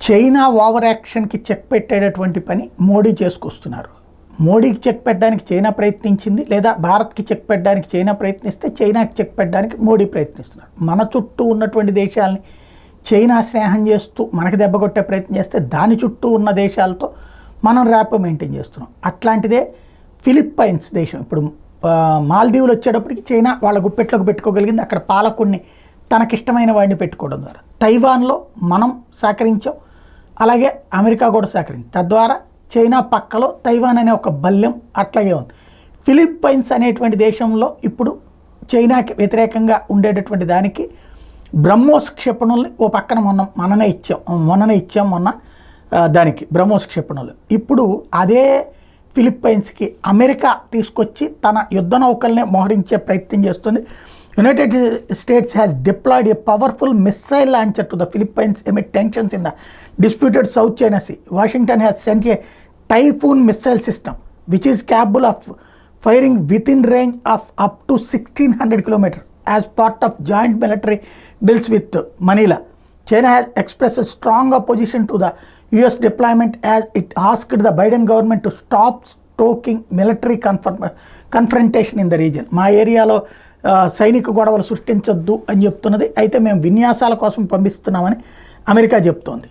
China over యాక్షన్కి check పెట్టేటటువంటి పని మోడీ చేసుకొస్తున్నారు. మోడీకి చెక్ పెట్టడానికి చైనా ప్రయత్నించింది, లేదా భారత్కి చెక్ పెట్టడానికి చైనా ప్రయత్నిస్తే చైనాకి చెక్ పెట్టడానికి మోడీ ప్రయత్నిస్తున్నారు. మన చుట్టూ ఉన్నటువంటి దేశాలని చైనా స్నేహం చేస్తూ మనకి దెబ్బ కొట్టే ప్రయత్నం చేస్తే దాని చుట్టూ ఉన్న దేశాలతో మనం ర్యాప్ మెయింటైన్ చేస్తున్నాం. అట్లాంటిదే ఫిలిప్పైన్స్ దేశం. ఇప్పుడు మాల్దీవులు వచ్చేటప్పటికి చైనా వాళ్ళ గుప్పెట్లోకి పెట్టుకోగలిగింది. అక్కడ పాలకుడిని తనకిష్టమైన వాడిని పెట్టుకోవడం ద్వారా. తైవాన్లో మనం సహకరించాం, అలాగే అమెరికా కూడా సహకరించింది. తద్వారా చైనా పక్కలో తైవాన్ అనే ఒక బల్యం అట్లాగే ఉంది. ఫిలిప్పైన్స్ అనేటువంటి దేశంలో ఇప్పుడు చైనాకి వ్యతిరేకంగా ఉండేటటువంటి దానికి బ్రహ్మోస్ క్షిపణుల్ని ఓ పక్కన మొన్ననే ఇచ్చాం దానికి బ్రహ్మోస్ క్షిపణులు. ఇప్పుడు అదే ఫిలిప్పైన్స్కి అమెరికా తీసుకొచ్చి తన యుద్ధ నౌకల్ని మోహరించే ప్రయత్నం చేస్తుంది. United States has deployed a powerful missile launcher to the Philippines amid tensions in the disputed South China Sea. Washington has sent a Typhoon missile system which is capable of firing within range of up to 1,600 kilometers as part of joint military deals with Manila. China has expressed a strong opposition to the US deployment as it asked the Biden government to stop stoking military confrontation in the region. మా ఏరియాలో సైనిక గొడవలు సృష్టించొద్దు అని చెప్తున్నది. అయితే మేము విన్యాసాల కోసం పంపిస్తున్నామని America చెప్తోంది.